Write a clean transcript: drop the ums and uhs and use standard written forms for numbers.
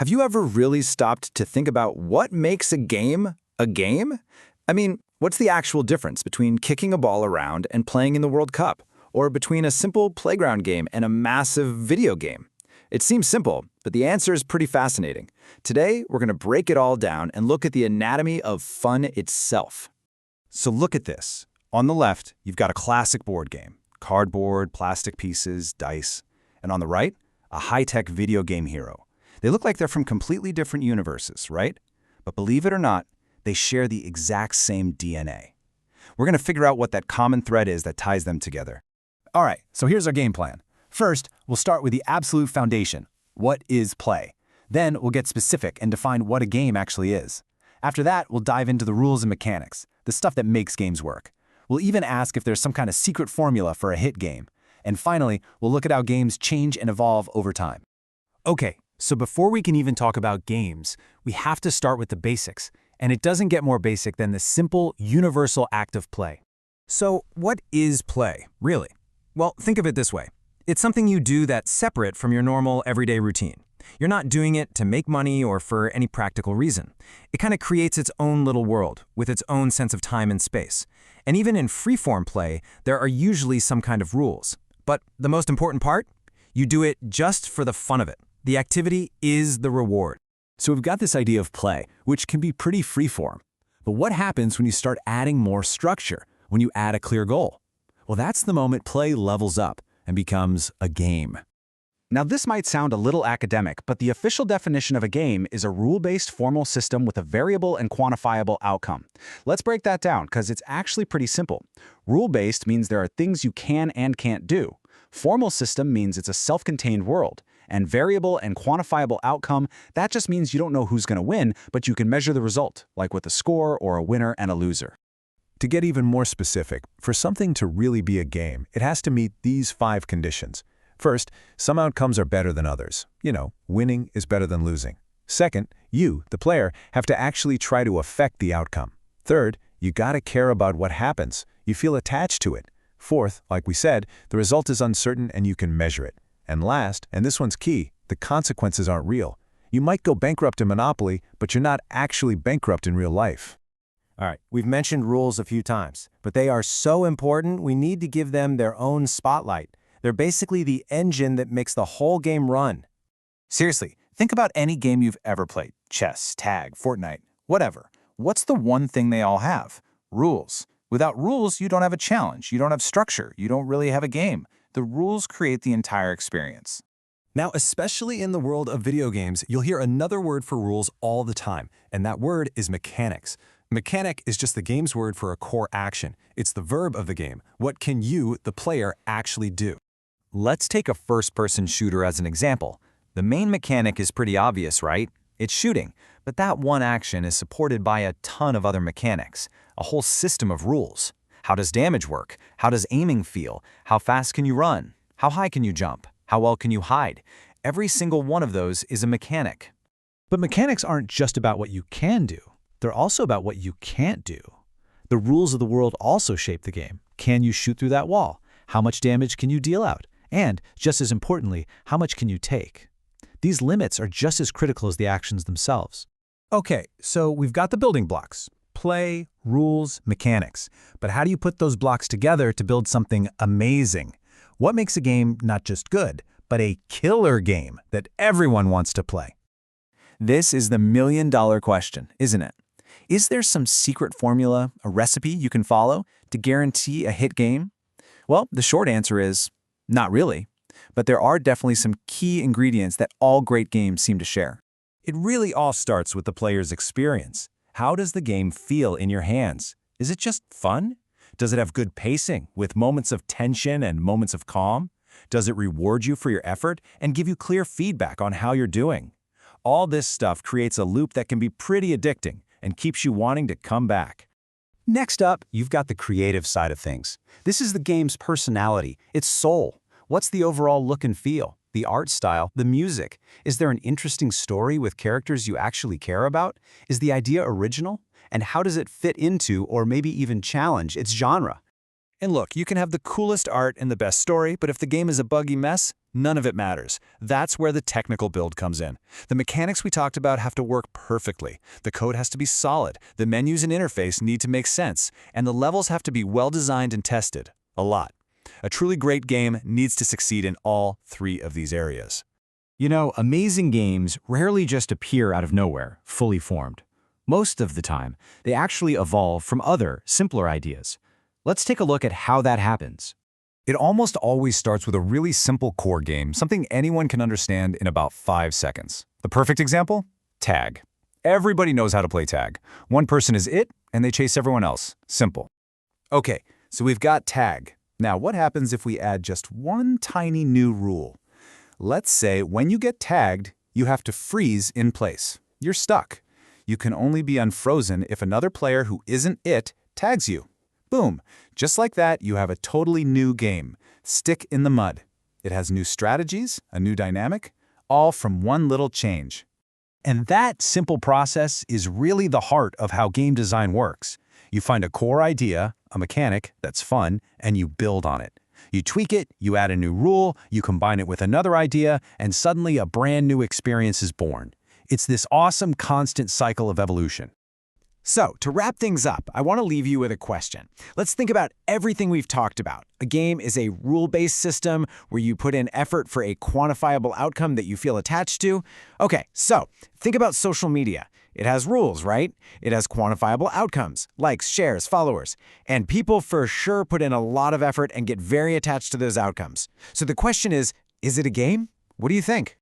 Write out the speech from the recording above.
Have you ever really stopped to think about what makes a game a game? I mean, what's the actual difference between kicking a ball around and playing in the World Cup, or between a simple playground game and a massive video game? It seems simple, but the answer is pretty fascinating. Today, we're going to break it all down and look at the anatomy of fun itself. So look at this. On the left, you've got a classic board game. Cardboard, plastic pieces, dice. And on the right, a high-tech video game hero. They look like they're from completely different universes, right? But believe it or not, they share the exact same DNA. We're going to figure out what that common thread is that ties them together. All right, so here's our game plan. First, we'll start with the absolute foundation. What is play? Then we'll get specific and define what a game actually is. After that, we'll dive into the rules and mechanics, the stuff that makes games work. We'll even ask if there's some kind of secret formula for a hit game. And finally, we'll look at how games change and evolve over time. Okay, so before we can even talk about games, we have to start with the basics. And it doesn't get more basic than the simple, universal act of play. So what is play, really? Well, think of it this way. It's something you do that's separate from your normal, everyday routine. You're not doing it to make money or for any practical reason. It kind of creates its own little world with its own sense of time and space. And even in free-form play, there are usually some kind of rules. But the most important part? You do it just for the fun of it. The activity is the reward. So we've got this idea of play, which can be pretty free-form. But what happens when you start adding more structure, when you add a clear goal? Well, that's the moment play levels up and becomes a game. Now, this might sound a little academic, but the official definition of a game is a rule-based formal system with a variable and quantifiable outcome. Let's break that down, because it's actually pretty simple. Rule-based means there are things you can and can't do. Formal system means it's a self-contained world. And variable and quantifiable outcome, that just means you don't know who's going to win, but you can measure the result, like with a score or a winner and a loser. To get even more specific, for something to really be a game, it has to meet these 5 conditions. First, some outcomes are better than others. Winning is better than losing. Second, you, the player, have to actually try to affect the outcome. Third, you gotta care about what happens. You feel attached to it. Fourth, like we said, the result is uncertain and you can measure it. And last, and this one's key, the consequences aren't real. You might go bankrupt in Monopoly, but you're not actually bankrupt in real life. All right, we've mentioned rules a few times, but they are so important we need to give them their own spotlight. They're basically the engine that makes the whole game run. Seriously, think about any game you've ever played. Chess, tag, Fortnite, whatever. What's the one thing they all have? Rules. Without rules, you don't have a challenge. You don't have structure. You don't really have a game. The rules create the entire experience. Now, especially in the world of video games, you'll hear another word for rules all the time, and that word is mechanics. Mechanic is just the game's word for a core action. It's the verb of the game. What can you, the player, actually do? Let's take a first-person shooter as an example. The main mechanic is pretty obvious, right? It's shooting, but that one action is supported by a ton of other mechanics, a whole system of rules. How does damage work? How does aiming feel? How fast can you run? How high can you jump? How well can you hide? Every single one of those is a mechanic. But mechanics aren't just about what you can do. They're also about what you can't do. The rules of the world also shape the game. Can you shoot through that wall? How much damage can you deal out? And, just as importantly, how much can you take? These limits are just as critical as the actions themselves. Okay, so we've got the building blocks. Play, rules, mechanics. But how do you put those blocks together to build something amazing? What makes a game not just good, but a killer game that everyone wants to play? This is the million-dollar question, isn't it? Is there some secret formula, a recipe you can follow to guarantee a hit game? Well, the short answer is not really. But there are definitely some key ingredients that all great games seem to share. It really all starts with the player's experience. How does the game feel in your hands? Is it just fun? Does it have good pacing, with moments of tension and moments of calm? Does it reward you for your effort and give you clear feedback on how you're doing? All this stuff creates a loop that can be pretty addicting and keeps you wanting to come back. Next up, you've got the creative side of things. This is the game's personality, its soul. What's the overall look and feel? The art style, the music? Is there an interesting story with characters you actually care about? Is the idea original? And how does it fit into or maybe even challenge its genre? And look, you can have the coolest art and the best story, but if the game is a buggy mess, none of it matters. That's where the technical build comes in. The mechanics we talked about have to work perfectly. The code has to be solid, the menus and interface need to make sense, and the levels have to be well designed and tested. A lot. A truly great game needs to succeed in all three of these areas. You know, amazing games rarely just appear out of nowhere, fully formed. Most of the time, they actually evolve from other, simpler ideas. Let's take a look at how that happens. It almost always starts with a really simple core game, something anyone can understand in about 5 seconds. The perfect example? Tag. Everybody knows how to play tag. One person is it, and they chase everyone else. Simple. Okay, so we've got tag. Now, what happens if we add just one tiny new rule? Let's say when you get tagged, you have to freeze in place. You're stuck. You can only be unfrozen if another player who isn't it tags you. Boom. Just like that, you have a totally new game. Stick in the mud. It has new strategies, a new dynamic, all from one little change. And that simple process is really the heart of how game design works. You find a core idea, a mechanic that's fun, and you build on it. You tweak it, you add a new rule, you combine it with another idea, and suddenly a brand new experience is born. It's this awesome constant cycle of evolution. So, to wrap things up, I want to leave you with a question. Let's think about everything we've talked about. A game is a rule-based system where you put in effort for a quantifiable outcome that you feel attached to. Okay, so think about social media. It has rules, right? It has quantifiable outcomes, likes, shares, followers. And people for sure put in a lot of effort and get very attached to those outcomes. So the question is it a game? What do you think?